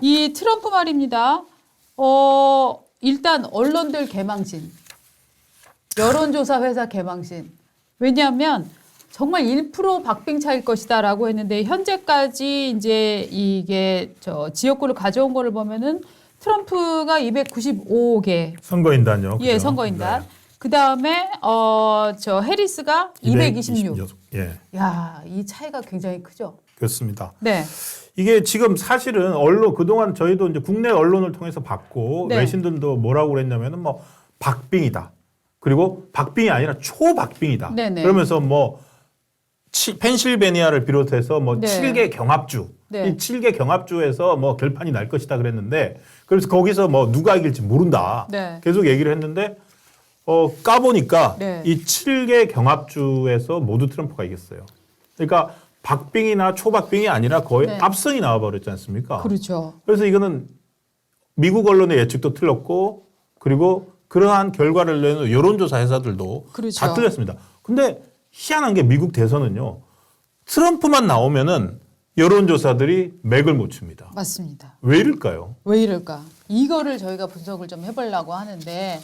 이 트럼프 말입니다. 일단 언론들 개망신, 여론조사 회사 개망신. 왜냐하면 정말 1% 박빙 차일 것이다라고 했는데 현재까지 이제 이게 지역구를 가져온 거를 보면은 트럼프가 295개. 선거인단요. 예, 그죠? 선거인단. 네. 그 다음에 해리스가 226. 예, 야, 이 차이가 굉장히 크죠. 그렇습니다. 네. 이게 지금 사실은 언론 그동안 저희도 이제 국내 언론을 통해서 봤고 네. 외신들도 뭐라고 그랬냐면은 뭐 박빙이다. 그리고 박빙이 아니라 초박빙이다. 네네. 그러면서 뭐 펜실베니아를 비롯해서 뭐 네. 7개 경합주, 네. 이 7개 경합주에서 뭐 결판이 날 것이다 그랬는데 그래서 거기서 뭐 누가 이길지 모른다. 네. 계속 얘기를 했는데 까보니까 네. 이 7개 경합주에서 모두 트럼프가 이겼어요. 그러니까 박빙이나 초박빙이 아니라 거의 네. 압승이 나와버렸지 않습니까? 그렇죠. 그래서 이거는 미국 언론의 예측도 틀렸고 그리고 그러한 결과를 내는 여론조사 회사들도 그렇죠. 다 틀렸습니다. 근데 희한한 게 미국 대선은요. 트럼프만 나오면은 여론조사들이 맥을 못 칩니다. 맞습니다. 왜 이럴까요? 왜 이럴까? 이거를 저희가 분석을 좀 해보려고 하는데,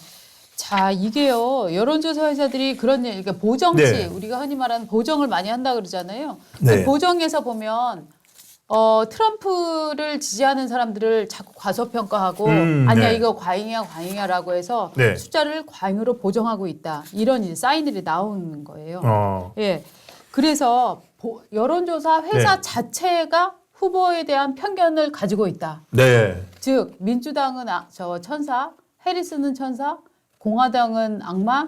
자, 이게요, 여론조사 회사들이 그런, 그러니까 보정치, 네. 우리가 흔히 말하는 보정을 많이 한다 그러잖아요. 네. 그 보정에서 보면, 트럼프를 지지하는 사람들을 자꾸 과소평가하고, 아니야, 네. 이거 과잉이야라고 해서 네. 숫자를 과잉으로 보정하고 있다. 이런 이제 사인들이 나오는 거예요. 예. 그래서 여론조사 회사 네. 자체가 후보에 대한 편견을 가지고 있다. 네. 즉 민주당은 천사, 해리스는 천사, 공화당은 악마,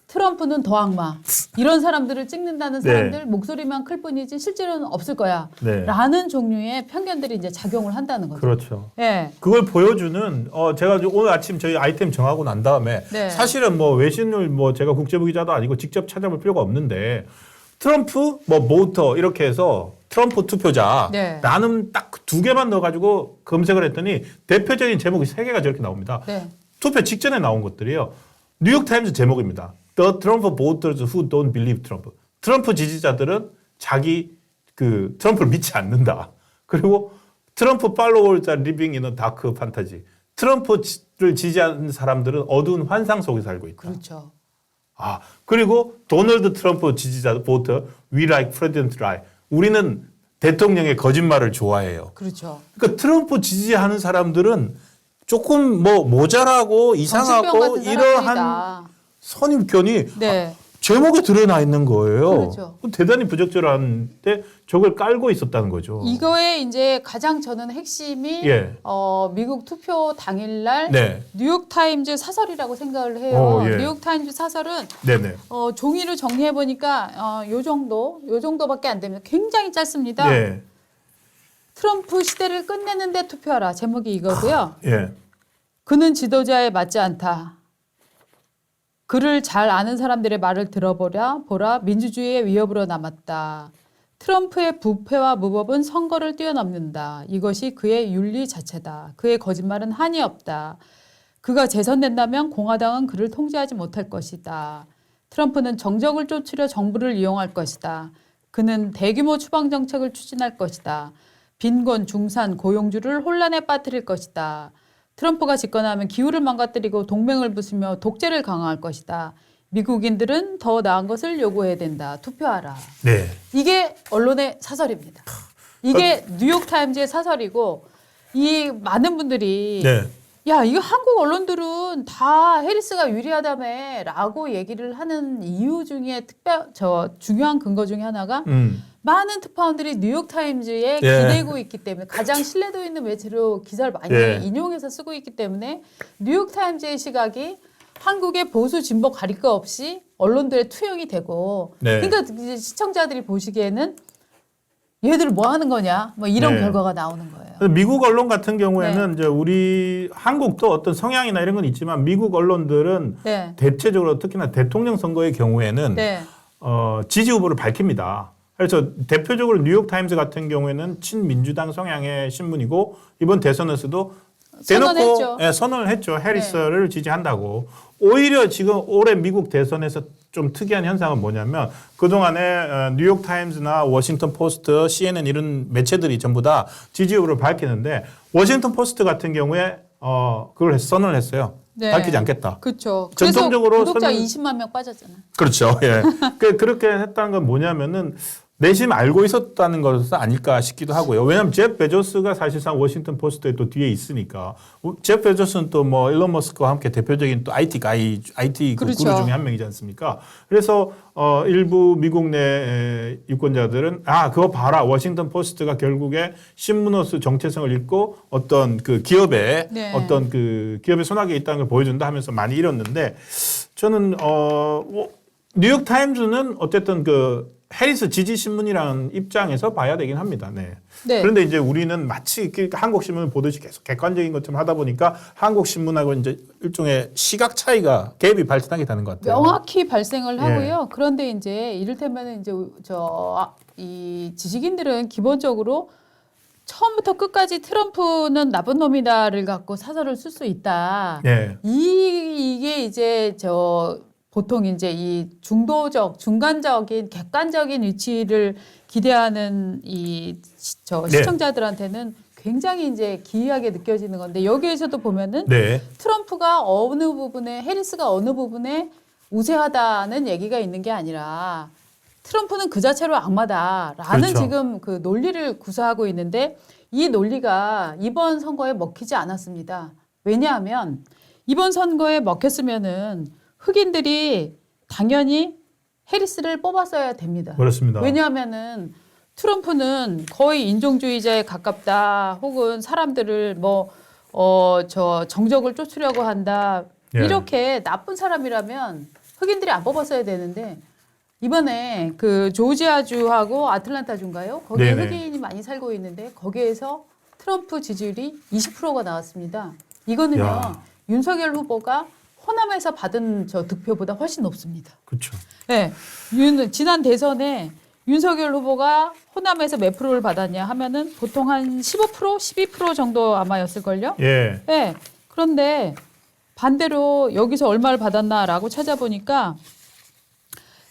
트럼프는 더 악마. 이런 사람들을 찍는다는 네. 사람들 목소리만 클 뿐이지 실제로는 없을 거야. 네. 라는 종류의 편견들이 이제 작용을 한다는 거죠. 그렇죠. 예. 그걸 보여주는 제가 오늘 아침 저희 아이템 정하고 난 다음에 네. 사실은 뭐 외신을 뭐 제가 국제부 기자도 아니고 직접 찾아볼 필요가 없는데 트럼프 뭐 모터 이렇게 해서 트럼프 투표자 네. 나는 딱 두 개만 넣어가지고 검색을 했더니 대표적인 제목이 세 개가 저렇게 나옵니다. 네. 투표 직전에 나온 것들이에요. 뉴욕타임즈 제목입니다. The Trump voters who don't believe Trump. 트럼프 지지자들은 자기 트럼프를 믿지 않는다. 그리고 트럼프 followers are living in a dark fantasy. 트럼프를 지지하는 사람들은 어두운 환상 속에 살고 있다. 그렇죠. 그리고 도널드 트럼프 지지자 보터 we like president lie. 우리는 대통령의 거짓말을 좋아해요. 그렇죠. 그러니까 트럼프 지지하는 사람들은 조금 뭐 모자라고 정신병 이상하고 같은 이러한 사람들이다. 선입견이 네. 제목에 드러나 있는 거예요. 그렇죠. 대단히 부적절한데 저걸 깔고 있었다는 거죠. 이거에 이제 가장 저는 핵심이 예. 미국 투표 당일날 네. 뉴욕타임즈 사설이라고 생각을 해요. 예. 뉴욕타임즈 사설은 네네. 종이를 정리해 보니까 요 정도밖에 안 됩니다. 굉장히 짧습니다. 예. 트럼프 시대를 끝내는데 투표하라. 제목이 이거고요. 예. 그는 지도자에 맞지 않다. 그를 잘 아는 사람들의 말을 들어보라. 민주주의의 위협으로 남았다. 트럼프의 부패와 무법은 선거를 뛰어넘는다. 이것이 그의 윤리 자체다. 그의 거짓말은 한이 없다. 그가 재선된다면 공화당은 그를 통제하지 못할 것이다. 트럼프는 정적을 쫓으려 정부를 이용할 것이다. 그는 대규모 추방 정책을 추진할 것이다. 빈곤, 중산, 고용주를 혼란에 빠뜨릴 것이다. 트럼프가 집권하면 기후를 망가뜨리고 동맹을 부수며 독재를 강화할 것이다. 미국인들은 더 나은 것을 요구해야 된다. 투표하라. 네. 이게 언론의 사설입니다. 이게 뉴욕타임즈의 사설이고 이 많은 분들이 네. 야, 이거 한국 언론들은 다 해리스가 유리하다며 라고 얘기를 하는 이유 중에 중요한 근거 중에 하나가 많은 특파원들이 뉴욕타임즈에 기대고 있기 때문에 가장 신뢰도 있는 매체로 기사를 많이 인용해서 쓰고 있기 때문에 뉴욕타임즈의 시각이 한국의 보수 진보 가릴 거 없이 언론들의 투영이 되고 그러니까 이제 시청자들이 보시기에는 얘들 뭐 하는 거냐 뭐 이런 결과가 나오는 거예요. 미국 언론 같은 경우에는 이제 우리 한국도 어떤 성향이나 이런 건 있지만 미국 언론들은 대체적으로 특히나 대통령 선거의 경우에는 지지 후보를 밝힙니다. 그래서 대표적으로 뉴욕타임즈 같은 경우에는 친민주당 성향의 신문이고 이번 대선에서도 대놓고 선언을 했죠. 해리스를 지지한다고. 오히려 지금 올해 미국 대선에서 좀 특이한 현상은 뭐냐면 그동안에 뉴욕 타임즈나 워싱턴 포스트, CNN 이런 매체들이 전부 다 지지 여부를 밝히는데 워싱턴 포스트 같은 경우에 그걸 선언을 했어요. 네. 밝히지 않겠다. 그렇죠. 전통적으로 그래서 구독자 20만 명 빠졌잖아요. 그렇죠. 예. 그렇게 했다는 건 뭐냐면은 내심 알고 있었다는 것은 아닐까 싶기도 하고요. 왜냐하면 제프 베조스가 사실상 워싱턴 포스트에 또 뒤에 있으니까 제프 베조스는 또 뭐 일론 머스크와 함께 대표적인 또 IT 그렇죠. 구루 중에 한 명이지 않습니까? 그래서 일부 미국 내 유권자들은 그거 봐라. 워싱턴 포스트가 결국에 신문으로서 정체성을 잃고 어떤 그 기업의 네. 어떤 그 기업의 손아귀에 있다는 걸 보여준다 하면서 많이 잃었는데 저는 뉴욕 타임즈는 어쨌든 그 해리스 지지 신문이라는 입장에서 봐야 되긴 합니다. 네. 네. 그런데 이제 우리는 마치 한국 신문을 보듯이 계속 객관적인 것처럼 하다 보니까 한국 신문하고 이제 일종의 시각 차이가 갭이 발생하게 되는 것 같아요. 명확히 발생을 예. 하고요. 그런데 이제 이를테면 이제 이 지식인들은 기본적으로 처음부터 끝까지 트럼프는 나쁜 놈이다를 갖고 사설을 쓸 수 있다. 네. 이게 이제 보통 이제 이 중간적인 객관적인 위치를 기대하는 시청자들한테는 굉장히 이제 기이하게 느껴지는 건데 여기에서도 보면은 네. 트럼프가 해리스가 어느 부분에 우세하다는 얘기가 있는 게 아니라 트럼프는 그 자체로 악마다라는 그렇죠. 지금 그 논리를 구사하고 있는데 이 논리가 이번 선거에 먹히지 않았습니다. 왜냐하면 이번 선거에 먹혔으면은 흑인들이 당연히 해리스를 뽑았어야 됩니다. 그렇습니다. 왜냐하면은 트럼프는 거의 인종주의자에 가깝다, 혹은 사람들을 정적을 쫓으려고 한다. 예. 이렇게 나쁜 사람이라면 흑인들이 안 뽑았어야 되는데 이번에 그 조지아주하고 아틀란타주인가요? 거기에 네네. 흑인이 많이 살고 있는데 거기에서 트럼프 지지율이 20%가 나왔습니다. 이거는요, 야. 윤석열 후보가 호남에서 받은 득표보다 훨씬 높습니다. 그렇죠. 네, 지난 대선에 윤석열 후보가 호남에서 몇 프로를 받았냐 하면은 보통 한 15%, 12% 정도 아마였을걸요? 예. 네. 그런데 반대로 여기서 얼마를 받았나라고 찾아보니까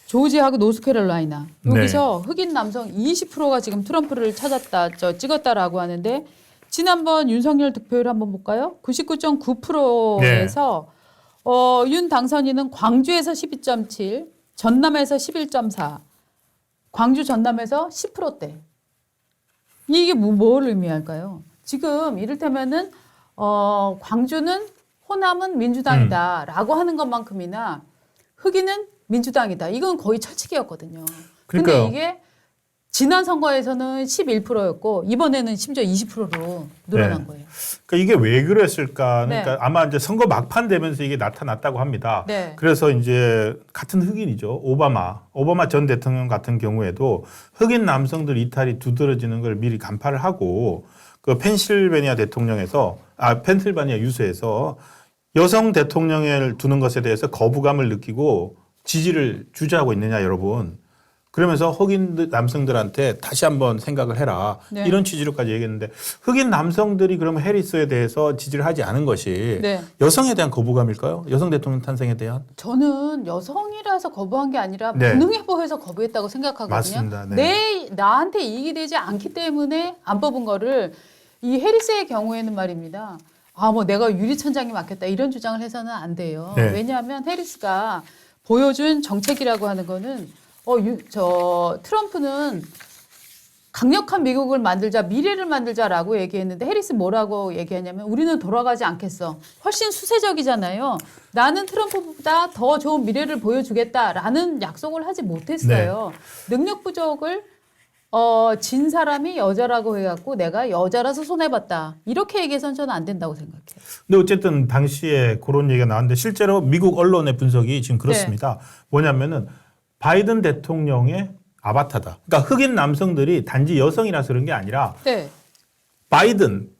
조지하고 노스캐롤라이나 여기서 흑인 남성 20%가 지금 트럼프를 찍었다라고 하는데 지난번 윤석열 득표율 한번 볼까요? 99.9%에서 윤 당선인은 광주에서 12.7, 전남에서 11.4, 광주 전남에서 10%대. 이게 뭘 의미할까요? 지금 이를테면은 광주는 호남은 민주당이다라고 하는 것만큼이나 흑인은 민주당이다. 이건 거의 철칙이었거든요. 근데 그러니까요. 이게 지난 선거에서는 11%였고 이번에는 심지어 20%로 늘어난 네. 거예요. 그러니까 이게 왜 그랬을까? 그러니까 네. 아마 이제 선거 막판 되면서 이게 나타났다고 합니다. 네. 그래서 이제 같은 흑인이죠. 오바마 전 대통령 같은 경우에도 흑인 남성들 이탈이 두드러지는 걸 미리 간파를 하고 그 펜실베니아 유수에서 여성 대통령을 두는 것에 대해서 거부감을 느끼고 지지를 주저하고 있느냐, 여러분. 그러면서 흑인 남성들한테 다시 한번 생각을 해라. 네. 이런 취지로까지 얘기했는데 흑인 남성들이 그러면 해리스에 대해서 지지를 하지 않은 것이 네. 여성에 대한 거부감일까요? 여성 대통령 탄생에 대한? 저는 여성이라서 거부한 게 아니라 네. 무능해 보여서 거부했다고 생각하거든요. 맞습니다. 네. 나한테 이익이 되지 않기 때문에 안 뽑은 거를 이 해리스의 경우에는 말입니다. 내가 유리천장이 막혔다 이런 주장을 해서는 안 돼요. 네. 왜냐하면 해리스가 보여준 정책이라고 하는 거는 트럼프는 강력한 미국을 만들자, 미래를 만들자라고 얘기했는데 해리스 뭐라고 얘기했냐면 우리는 돌아가지 않겠어. 훨씬 수세적이잖아요. 나는 트럼프보다 더 좋은 미래를 보여주겠다라는 약속을 하지 못했어요. 능력 부족을 진 사람이 여자라고 해갖고 내가 여자라서 손해봤다. 이렇게 얘기해서는 저는 안 된다고 생각해요. 근데 어쨌든 당시에 그런 얘기가 나왔는데 실제로 미국 언론의 분석이 지금 그렇습니다. 뭐냐면은 바이든 대통령의 아바타다. 그러니까 흑인 남성들이 단지 여성이라서 그런 게 아니라 네.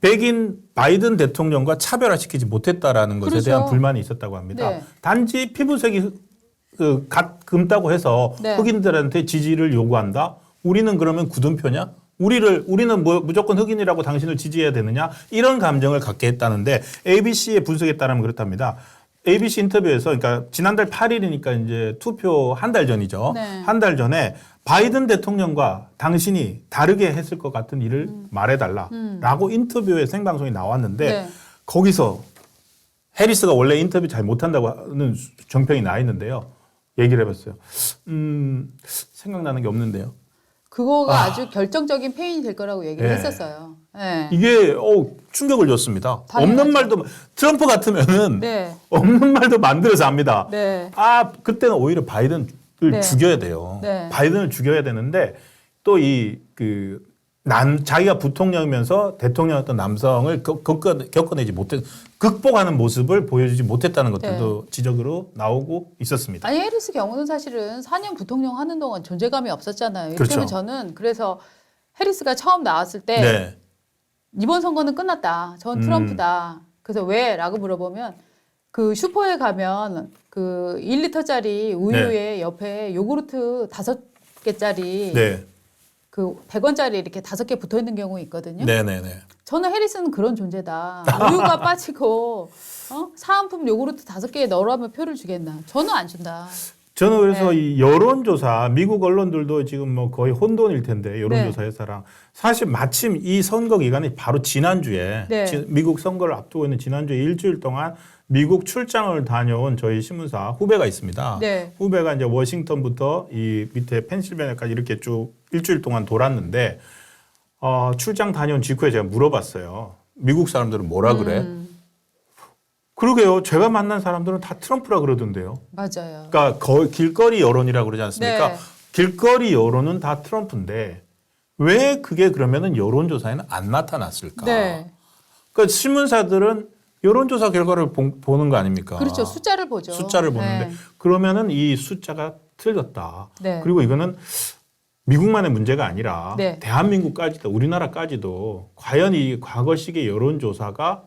백인 바이든 대통령과 차별화시키지 못했다라는 것에 그렇죠. 대한 불만이 있었다고 합니다. 네. 단지 피부색이 금다고 해서 네. 흑인들한테 지지를 요구한다. 우리는 그러면 굳은 표냐? 우리는 무조건 흑인이라고 당신을 지지해야 되느냐? 이런 감정을 갖게 했다는데 ABC의 분석에 따르면 그렇답니다. ABC 인터뷰에서 그러니까 지난달 8일이니까 이제 투표 한 달 전이죠. 네. 한 달 전에 바이든 대통령과 당신이 다르게 했을 것 같은 일을 말해달라라고 인터뷰에 생방송이 나왔는데 네. 거기서 해리스가 원래 인터뷰 잘 못한다고 하는 정평이 나 있는데요. 얘기를 해봤어요. 생각나는 게 없는데요. 그거가 아주 결정적인 페인이 될 거라고 얘기를 예. 했었어요. 네. 이게 충격을 줬습니다. 당연하죠. 없는 말도 트럼프 같으면은 네. 없는 말도 만들어서 합니다. 네. 그때는 오히려 바이든을 네. 죽여야 돼요. 네. 바이든을 죽여야 되는데 또 자기가 부통령이면서 대통령이었던 남성을 겪어내지 못해 극복하는 모습을 보여주지 못했다는 것들도 지적으로 나오고 있었습니다. 아니 해리스 경우는 사실은 4년 부통령 하는 동안 존재감이 없었잖아요. 이렇게 그렇죠. 하면 저는 그래서 해리스가 처음 나왔을 때 네. 이번 선거는 끝났다. 전 트럼프다. 그래서 왜? 라고 물어보면 그 슈퍼에 가면 그 1리터짜리 우유에 옆에 요구르트 5개짜리 네. 그 100원짜리 이렇게 5개 붙어 있는 경우 있거든요. 네네네. 저는 해리스는 그런 존재다. 우유가 빠지고 사은품 요구르트 5개에 넣으라면 표를 주겠나. 저는 안 준다. 저는 그래서 네. 이 여론조사, 미국 언론들도 지금 뭐 거의 혼돈일 텐데 여론조사 네. 회사랑 사실 마침 이 선거 기간이 바로 지난주에 네. 미국 선거를 앞두고 있는 지난주에 일주일 동안 미국 출장을 다녀온 저희 신문사 후배가 있습니다. 네. 후배가 이제 워싱턴부터 이 밑에 펜실베니아까지 이렇게 쭉 일주일 동안 돌았는데 출장 다녀온 직후에 제가 물어봤어요. 미국 사람들은 뭐라 그래? 그러게요. 제가 만난 사람들은 다 트럼프라 그러던데요. 맞아요. 그러니까 길거리 여론이라고 그러지 않습니까? 네. 길거리 여론은 다 트럼프인데 왜 그게 그러면은 여론조사에는 안 나타났을까? 네. 그러니까 신문사들은 여론조사 결과를 보는 거 아닙니까? 그렇죠. 숫자를 보죠. 숫자를 보는데 네. 그러면은 이 숫자가 틀렸다. 네. 그리고 이거는 미국만의 문제가 아니라 네. 대한민국까지도 우리나라까지도 과연 이 과거식의 여론조사가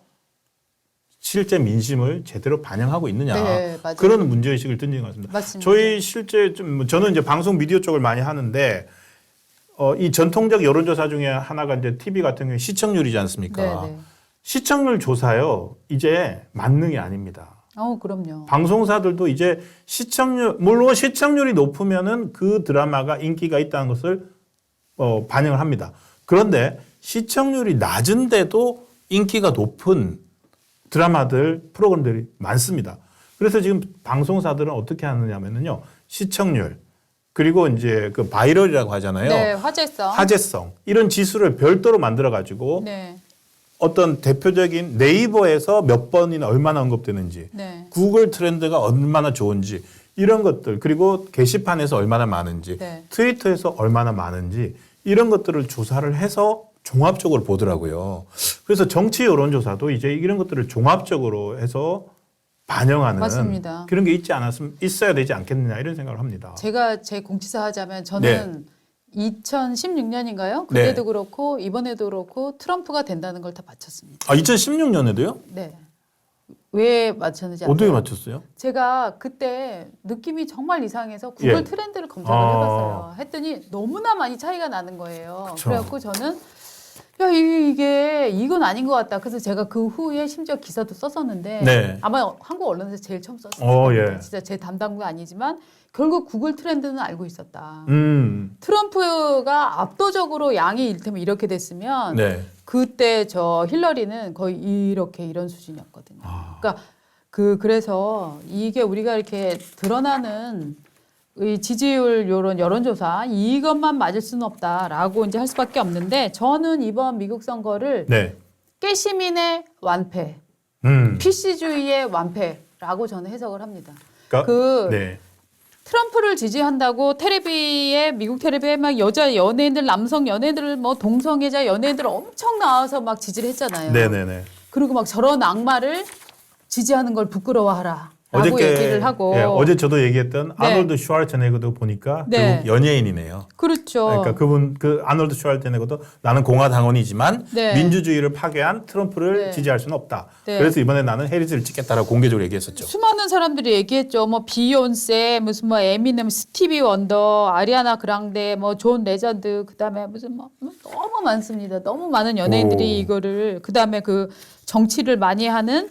실제 민심을 제대로 반영하고 있느냐 네, 맞아요. 그런 문제의식을 던진 것 같습니다. 맞습니다. 저희 실제 저는 이제 방송 미디어 쪽을 많이 하는데 이 전통적 여론조사 중에 하나가 이제 TV 같은 경우에 시청률이지 않습니까? 네, 네. 시청률 조사요 이제 만능이 아닙니다. 그럼요. 방송사들도 이제 물론 시청률이 높으면은 그 드라마가 인기가 있다는 것을 반영을 합니다. 그런데 시청률이 낮은데도 인기가 높은 드라마들, 프로그램들이 많습니다. 그래서 지금 방송사들은 어떻게 하느냐면요. 시청률, 그리고 이제 그 바이럴이라고 하잖아요. 네, 화제성. 이런 지수를 별도로 만들어가지고 네. 어떤 대표적인 네이버에서 몇 번이나 얼마나 언급되는지, 네. 구글 트렌드가 얼마나 좋은지, 이런 것들, 그리고 게시판에서 얼마나 많은지, 네. 트위터에서 얼마나 많은지, 이런 것들을 조사를 해서 종합적으로 보더라고요. 그래서 정치 여론조사도 이제 이런 것들을 종합적으로 해서 반영하는 맞습니다. 그런 게 있어야 되지 않겠느냐 이런 생각을 합니다. 제가 제 공치사 하자면 저는 2016년인가요? 그때도 그렇고 이번에도 그렇고 트럼프가 된다는 걸 다 맞췄습니다. 2016년에도요? 네. 왜 맞췄는지 아세요? 어떻게 맞췄어요? 제가 그때 느낌이 정말 이상해서 구글 예. 트렌드를 검색을 해봤어요. 했더니 너무나 많이 차이가 나는 거예요. 그쵸. 그래갖고 저는 이건 아닌 것 같다. 그래서 제가 그 후에 심지어 기사도 썼었는데 네. 아마 한국 언론에서 제일 처음 썼었어요. 예. 진짜 제 담당도 아니지만 결국 구글 트렌드는 알고 있었다. 트럼프가 압도적으로 양이 이를테면 이렇게 됐으면 네. 그때 저 힐러리는 거의 이런 수준이었거든요. 그러니까 그래서 이게 우리가 이렇게 드러나는 이 지지율 요런 여론조사 이것만 맞을 수는 없다라고 이제 할 수밖에 없는데 저는 이번 미국 선거를 네. 깨시민의 완패, PC주의의 완패라고 저는 해석을 합니다. 그러니까, 네. 트럼프를 지지한다고 미국 텔레비에 막 여자 연예인들, 남성 연예인들, 뭐 동성애자 연예인들 엄청 나와서 막 지지를 했잖아요. 네네네. 그리고 막 저런 악마를 지지하는 걸 부끄러워하라. 라고 얘기를 하고. 어제 저도 얘기했던 아놀드 슈왈츠네거도 보니까 결국 연예인이네요. 그렇죠. 그러니까 그 아놀드 슈왈츠네거도 나는 공화당원이지만 민주주의를 파괴한 트럼프를 지지할 수는 없다. 그래서 이번에 나는 해리스를 찍겠다라고 공개적으로 얘기했었죠. 수많은 사람들이 얘기했죠. 뭐 비욘세, 무슨 뭐 에미넴, 스티비 원더, 아리아나 그랑데, 뭐 존 레전드, 그다음에 무슨 뭐 너무 많습니다. 너무 많은 연예인들이 이거를 그다음에 그 정치를 많이 하는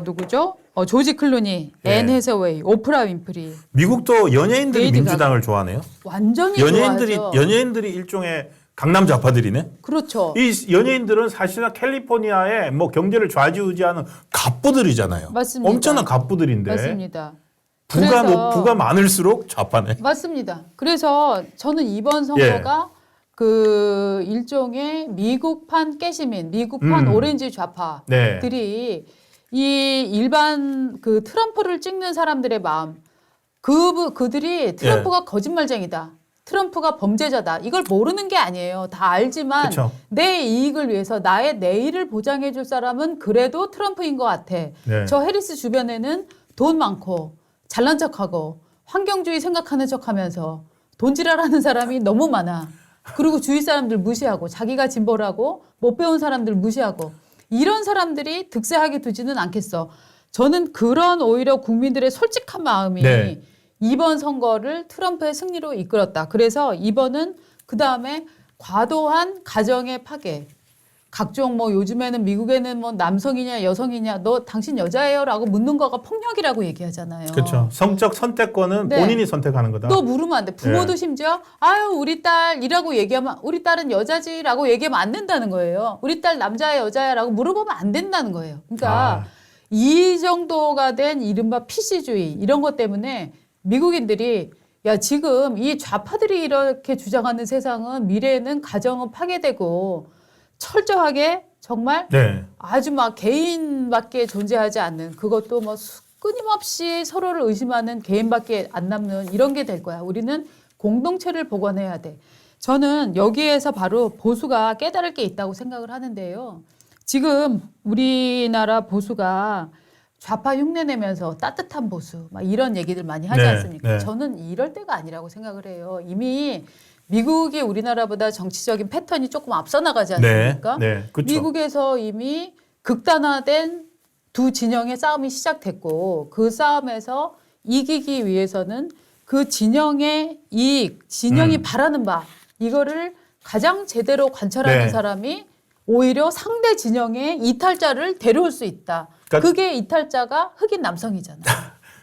누구죠? 조지 클루니, 예. 앤 해서웨이, 오프라 윈프리. 미국도 연예인들이 레이디 민주당을 좋아하네요. 완전히 좋아하죠. 연예인들이 일종의 강남 좌파들이네. 그렇죠. 이 연예인들은 사실은 캘리포니아의 뭐 경제를 좌지우지하는 갑부들이잖아요. 맞습니다. 엄청난 갑부들인데 맞습니다. 부가 많을수록 좌파네. 맞습니다. 그래서 저는 이번 선거가 그 일종의 미국판 깨시민, 미국판 오렌지 좌파들이 이 일반 그 트럼프를 찍는 사람들의 마음, 그들이 트럼프가 거짓말쟁이다. 트럼프가 범죄자다. 이걸 모르는 게 아니에요. 다 알지만 그쵸. 내 이익을 위해서 나의 내일을 보장해 줄 사람은 그래도 트럼프인 것 같아. 네. 저 해리스 주변에는 돈 많고 잘난 척하고 환경주의 생각하는 척하면서 돈지랄하는 사람이 너무 많아. 그리고 주위 사람들 무시하고 자기가 진보라고 못 배운 사람들 무시하고 이런 사람들이 득세하게 두지는 않겠어. 저는 그런 오히려 국민들의 솔직한 마음이 네. 이번 선거를 트럼프의 승리로 이끌었다. 그래서 이번은 그다음에 과도한 가정의 파괴. 각종 뭐 요즘에는 미국에는 뭐 남성이냐 여성이냐 너 당신 여자예요라고 묻는 거가 폭력이라고 얘기하잖아요. 그렇죠. 성적 선택권은 네. 본인이 선택하는 거다. 또 물으면 안 돼. 부모도 예. 심지어 아유 우리 딸이라고 얘기하면 우리 딸은 여자지라고 얘기하면 안 된다는 거예요. 우리 딸 남자야 여자야라고 물어보면 안 된다는 거예요. 그러니까 이 정도가 된 이른바 PC주의 이런 것 때문에 미국인들이 야 지금 이 좌파들이 이렇게 주장하는 세상은 미래에는 가정은 파괴되고 철저하게 정말 네. 아주 막 개인밖에 존재하지 않는 그것도 뭐 끊임없이 서로를 의심하는 개인밖에 안 남는 이런 게 될 거야. 우리는 공동체를 복원해야 돼. 저는 여기에서 바로 보수가 깨달을 게 있다고 생각을 하는데요. 지금 우리나라 보수가 좌파 흉내내면서 따뜻한 보수 막 이런 얘기들 많이 하지 네, 않습니까? 네. 저는 이럴 때가 아니라고 생각을 해요. 이미 미국이 우리나라보다 정치적인 패턴이 조금 앞서 나가지 않습니까? 네, 그렇죠. 미국에서 이미 극단화된 두 진영의 싸움이 시작됐고 그 싸움에서 이기기 위해서는 그 진영의 이익, 진영이 바라는 바 이거를 가장 제대로 관철하는 네. 사람이 오히려 상대 진영의 이탈자를 데려올 수 있다. 그러니까 그게 이탈자가 흑인 남성이잖아요.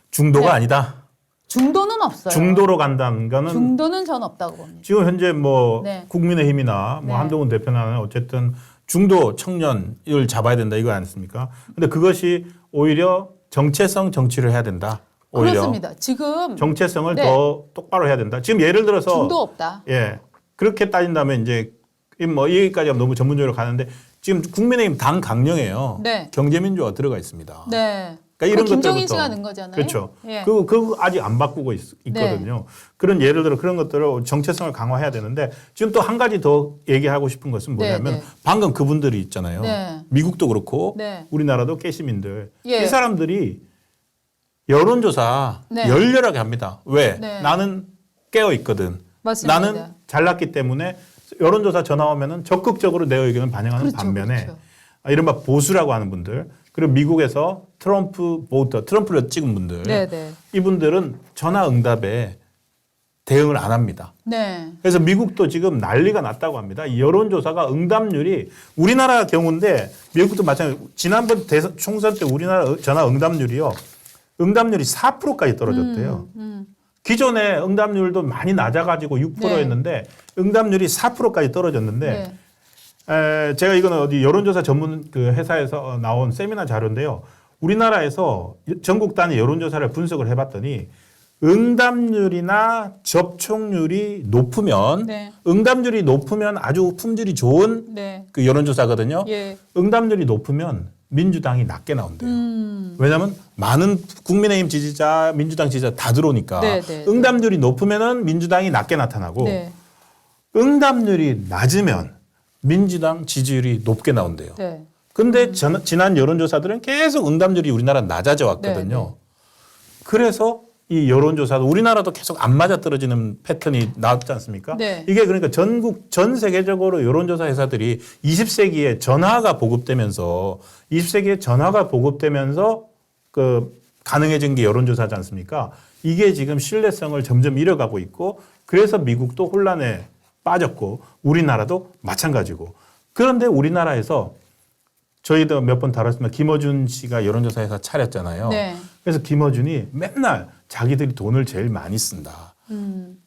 중도가 네. 아니다. 중도는 없어요. 중도로 간다는 거는 중도는 전 없다고 봅니다. 지금 현재 뭐 네. 국민의힘이나 뭐 네. 한동훈 대표나 어쨌든 중도 청년을 잡아야 된다 이거 아니습니까? 근데 그것이 오히려 정체성 정치를 해야 된다. 오히려 그렇습니다. 지금 정체성을 네. 더 똑바로 해야 된다. 지금 예를 들어서 중도 없다. 예 그렇게 따진다면 이제 뭐 이 얘기까지 하면 너무 전문적으로 가는데 지금 국민의힘 당 강령에요. 네. 경제민주화 들어가 있습니다. 네. 그러니까 이런 김종인 것들부터. 씨가 넣은 거잖아요. 그렇죠. 예. 그거 아직 안 바꾸고 있거든요. 그런 예를 들어 그런 것들을 정체성을 강화해야 되는데 지금 또 한 가지 더 얘기하고 싶은 것은 뭐냐면 네, 네. 방금 그분들이 있잖아요. 네. 미국도 그렇고 네. 우리나라도 깨시민들 예. 이 사람들이 여론조사 네. 열렬하게 합니다. 왜? 네. 나는 깨어 있거든. 맞습니다. 나는 잘났기 때문에 여론조사 전화 오면은 적극적으로 내 의견을 반영하는 그렇죠, 반면에 그렇죠. 이른바 보수라고 하는 분들 그리고 미국에서 트럼프 보터 트럼프를 찍은 분들 네, 네. 이분들은 전화 응답에 대응을 안 합니다. 네. 그래서 미국도 지금 난리가 났다고 합니다. 이 여론조사가 응답률이 우리나라 경우인데 미국도 마찬가지로 지난번 대선 총선 때 우리나라 전화 응답률이요. 응답률이 4%까지 떨어졌대요. 기존에 응답률도 많이 낮아가지고 6%였는데 응답률이 4%까지 떨어졌는데 네. 제가 이거는 어디 여론조사 전문 그 회사에서 나온 세미나 자료인데요. 우리나라에서 전국 단위 여론조사를 분석을 해봤더니 응답률이나 접촉률이 높으면 네. 응답률이 높으면 아주 품질이 좋은 네. 그 여론조사거든요. 예. 응답률이 높으면 민주당이 낮게 나온대요. 왜냐하면 많은 국민의힘 지지자, 민주당 지지자 다 들어오니까 네, 네, 응답률이 높으면은 민주당이 낮게 나타나고 네. 응답률이 낮으면 민주당 지지율이 높게 나온대요. 네. 근데 지난 여론조사들은 계속 응답률이 우리나라 낮아져 왔거든요. 네, 네. 그래서 이 여론조사도 우리나라도 계속 안 맞아 떨어지는 패턴이 나왔지 않습니까? 네. 이게 그러니까 전 세계적으로 여론조사 회사들이 20세기에 전화가 보급되면서 그 가능해진 게 여론조사지 않습니까? 이게 지금 신뢰성을 점점 잃어가고 있고 그래서 미국도 혼란에 빠졌고 우리나라도 마찬가지고 그런데 우리나라에서 저희도 몇 번 다뤘지만 김어준 씨가 여론조사 회사 차렸잖아요. 네. 그래서 김어준이 맨날 자기들이 돈을 제일 많이 쓴다.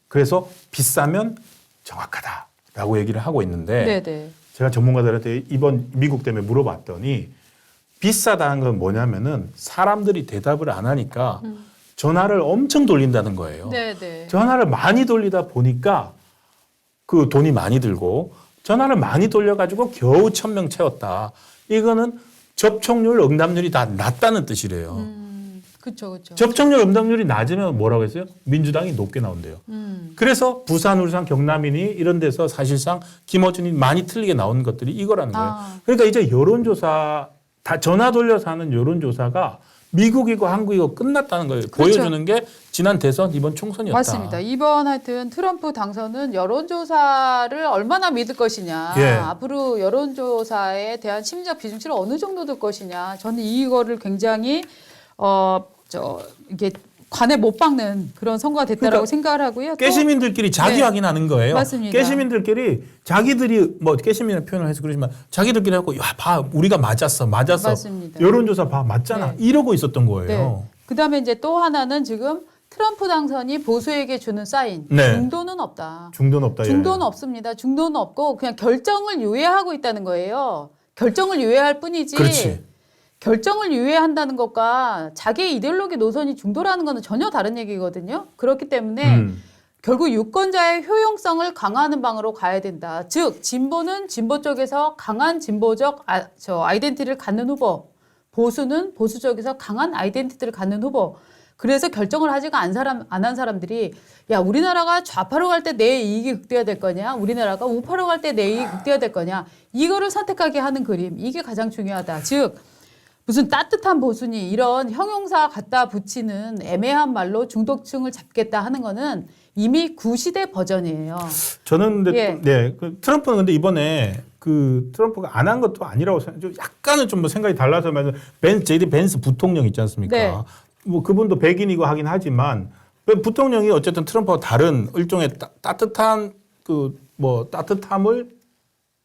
그래서 비싸면 정확하다라고 얘기를 하고 있는데 네네. 제가 전문가들한테 이번 미국 때문에 물어봤더니 비싸다는 건 뭐냐면은 사람들이 대답을 안 하니까 전화를 엄청 돌린다는 거예요. 네네. 전화를 많이 돌리다 보니까 그 돈이 많이 들고 전화를 많이 돌려가지고 겨우 1,000명 채웠다. 이거는 접촉률, 응답률이 다 낮다는 뜻이래요. 그렇죠, 그렇죠. 접촉률, 응답률이 낮으면 뭐라고 했어요? 민주당이 높게 나온대요. 그래서 부산, 울산, 경남이니 이런 데서 사실상 김어준이 많이 틀리게 나오는 것들이 이거라는 거예요. 그러니까 이제 여론조사, 다 전화 돌려서 하는 여론조사가 미국이고 한국이고 끝났다는 거예요. 그렇죠. 보여주는 게 지난 대선, 이번 총선이었다. 맞습니다. 이번 하여튼 트럼프 당선은 여론조사를 얼마나 믿을 것이냐, 예. 앞으로 여론조사에 대한 심리적 비중치를 어느 정도 둘 것이냐, 저는 이거를 굉장히 이게 관에 못 박는 그런 선거가 됐다라고 그러니까 생각을 하고요. 또 깨시민들끼리 자기 네. 확인하는 거예요. 맞습니다. 깨시민들끼리 자기들이 뭐 깨시민의 표현을 해서 그러지만 자기들끼리 하고 야, 봐, 우리가 맞았어. 맞습니다. 여론조사 봐, 맞잖아. 네. 이러고 있었던 거예요. 네. 그다음에 이제 또 하나는 지금 트럼프 당선이 보수에게 주는 사인. 네. 중도는 없다. 중도는 없다. 중도는 없습니다. 중도는 없고 그냥 결정을 유예하고 있다는 거예요. 결정을 유예할 뿐이지. 그렇지. 결정을 유예한다는 것과 자기의 이데올로기 노선이 중도라는 것은 전혀 다른 얘기거든요. 그렇기 때문에 결국 유권자의 효용성을 강화하는 방으로 가야 된다. 즉 진보는 진보 쪽에서 강한 진보적 아이덴티티를 갖는 후보, 보수는 보수 쪽에서 강한 아이덴티티를 갖는 후보. 그래서 결정을 하지가 안 한 사람들이 야 우리나라가 좌파로 갈 때 내 이익이 극대화될 거냐, 우리나라가 우파로 갈 때 내 이익이 극대화될 거냐, 이거를 선택하게 하는 그림, 이게 가장 중요하다. 즉 무슨 따뜻한 보수니 이런 형용사 갖다 붙이는 애매한 말로 중도층을 잡겠다 하는 거는 이미 구시대 버전이에요. 저는 근데 예. 네, 그 트럼프는 근데 이번에 그 트럼프가 안 한 것도 아니라고 생각. 약간은 좀 뭐 생각이 달라서 말해서 제이디 벤스 부통령 있지 않습니까? 네. 뭐 그분도 백인이고 하긴 하지만 부통령이 어쨌든 트럼프와 다른 일종의 따뜻한 그 뭐 따뜻함을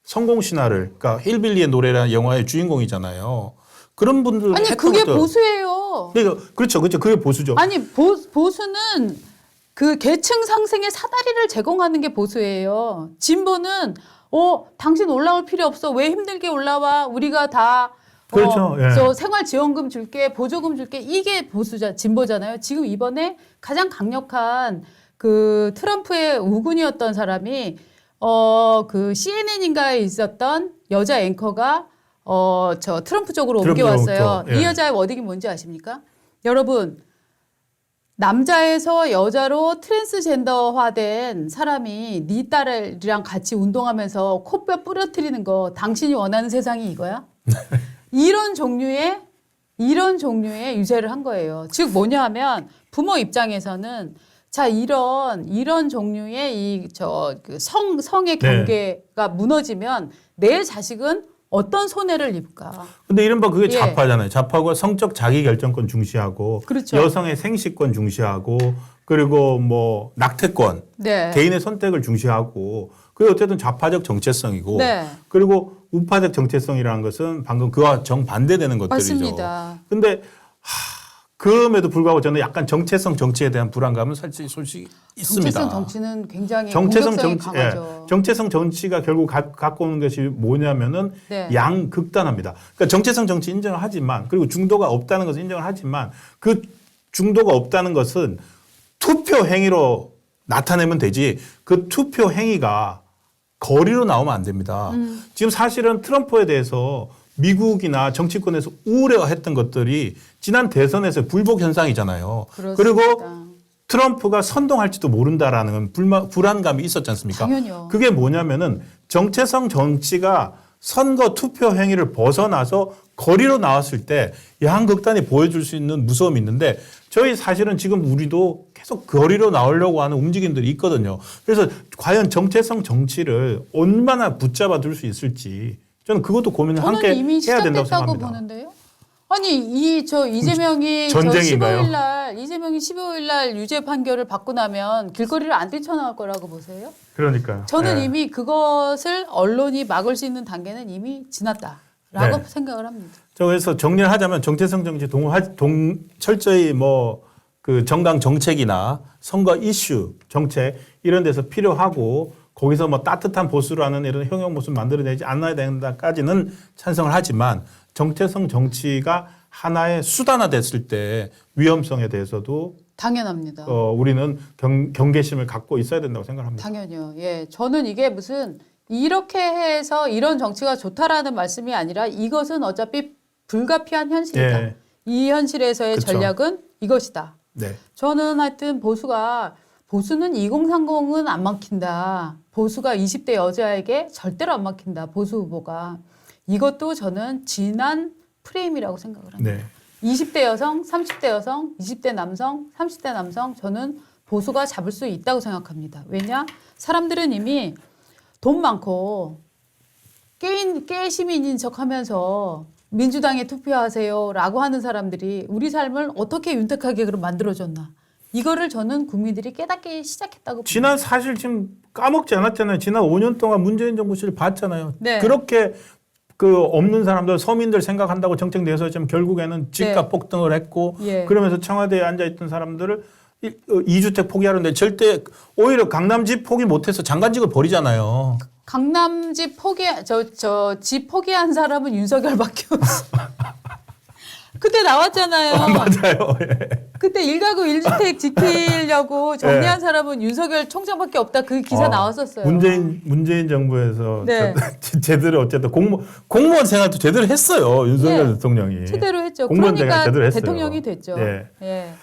성공 신화를 그러니까 힐빌리의 노래라는 영화의 주인공이잖아요. 그런 분들 아니 했던 그게 것도- 보수예요. 그러니까 그렇죠. 그게 보수죠. 아니 보수는 그 계층 상승의 사다리를 제공하는 게 보수예요. 진보는 당신 올라올 필요 없어. 왜 힘들게 올라와? 우리가 다 그렇죠. 예. 저 생활지원금 줄게, 보조금 줄게. 이게 진보잖아요. 지금 이번에 가장 강력한 그 트럼프의 우군이었던 사람이 그 CNN인가에 있었던 여자 앵커가 저 트럼프 쪽으로 옮겨왔어요. 예. 이 여자의 워딩이 뭔지 아십니까? 여러분, 남자에서 여자로 트랜스젠더화된 사람이 네 딸이랑 같이 운동하면서 코뼈 부러뜨리는 거 당신이 원하는 세상이 이거야? 이런 종류의 유죄를 한 거예요. 즉 뭐냐 하면 부모 입장에서는 자 이런 종류의 그 성의 경계가 무너지면 내 자식은 어떤 손해를 입을까? 근데 이른바 그게 예. 좌파잖아요. 좌파가 성적 자기결정권 중시하고 그렇죠. 여성의 생식권 중시하고 그리고 뭐 낙태권, 네. 개인의 선택을 중시하고 그게 어쨌든 좌파적 정체성이고 네. 그리고 우파적 정체성이라는 것은 방금 그와 정반대되는 것들이죠. 맞습니다. 근데 그럼에도 불구하고 저는 약간 정체성 정치에 대한 불안감은 솔직히 있습니다. 정체성 정치는 굉장히 정체성 공격성이 정치, 강하죠. 정체성 정치가 결국 갖고 오는 것이 뭐냐면은 네. 양극단합니다. 그러니까 정체성 정치 인정을 하지만 그리고 중도가 없다는 것을 인정을 하지만 그 중도가 없다는 것은 투표 행위로 나타내면 되지 그 투표 행위가 거리로 나오면 안 됩니다. 지금 사실은 트럼프에 대해서 미국이나 정치권에서 우려했던 것들이 지난 대선에서 불복 현상이잖아요. 그렇습니다. 그리고 트럼프가 선동할지도 모른다라는 불안감이 있었지 않습니까? 당연히요. 그게 뭐냐면은 정체성 정치가 선거 투표 행위를 벗어나서 거리로 나왔을 때 양극단이 보여줄 수 있는 무서움이 있는데 저희 사실은 지금 우리도 계속 거리로 나오려고 하는 움직임들이 있거든요. 그래서 과연 정체성 정치를 얼마나 붙잡아 둘 수 있을지 저는 그것도 고민을 저는 함께 이미 해야 된다고 시작됐다고 생각합니다. 보는데요. 아니 이재명이 전쟁인가요? 15일 날 유죄 판결을 받고 나면 길거리를 안 뛰쳐나올 거라고 보세요? 그러니까 저는 예. 이미 그것을 언론이 막을 수 있는 단계는 이미 지났다. 네. 생각을 합니다. 그래서 정리를 하자면 정체성 정치 철저히 뭐 그 정강 정책이나 선거 이슈 정책 이런 데서 필요하고 거기서 뭐 따뜻한 보수라는 이런 형용 모습 만들어내지 않아야 된다까지는 찬성을 하지만 정체성 정치가 하나의 수단화됐을 때 위험성에 대해서도 당연합니다. 우리는 경계심을 갖고 있어야 된다고 생각합니다. 당연히요. 예, 저는 이게 무슨 이렇게 해서 이런 정치가 좋다라는 말씀이 아니라 이것은 어차피 불가피한 현실이다. 예. 이 현실에서의 그쵸. 전략은 이것이다. 네. 저는 하여튼 보수는 2030은 안 막힌다. 보수가 20대 여자에게 절대로 안 막힌다. 보수 후보가. 이것도 저는 진한 프레임이라고 생각을 합니다. 네. 20대 여성, 30대 여성, 20대 남성, 30대 남성 저는 보수가 잡을 수 있다고 생각합니다. 왜냐? 사람들은 이미 돈 많고 깨시민인 척하면서 민주당에 투표하세요라고 하는 사람들이 우리 삶을 어떻게 윤택하게 그럼 만들어줬나? 이거를 저는 국민들이 깨닫기 시작했다고 봅니다. 지난 사실 지금 까먹지 않았잖아요. 지난 5년 동안 문재인 정부 시를 봤잖아요. 네. 그렇게 그 없는 사람들 서민들 생각한다고 정책 내서 지금 결국에는 집값 네. 폭등을 했고 예. 그러면서 청와대에 앉아 있던 사라들을 2주택 포기하는데 절대 오히려 강남집 포기 못해서 장관직을 버리잖아요. 강남집 집 포기한 사람은 윤석열밖에 없어. 그때 나왔잖아요. 맞아요. 예. 그때 1가구 1주택 지키려고 정리한 사람은 윤석열 총장밖에 없다. 그 기사 나왔었어요. 문재인 정부에서 네. 제대로 어쨌든 공무원 생활도 제대로 했어요. 윤석열 예. 대통령이. 제대로 했죠. 공무원 그러니까 생활 제대로 했어요. 대통령이 됐죠. 예. 예.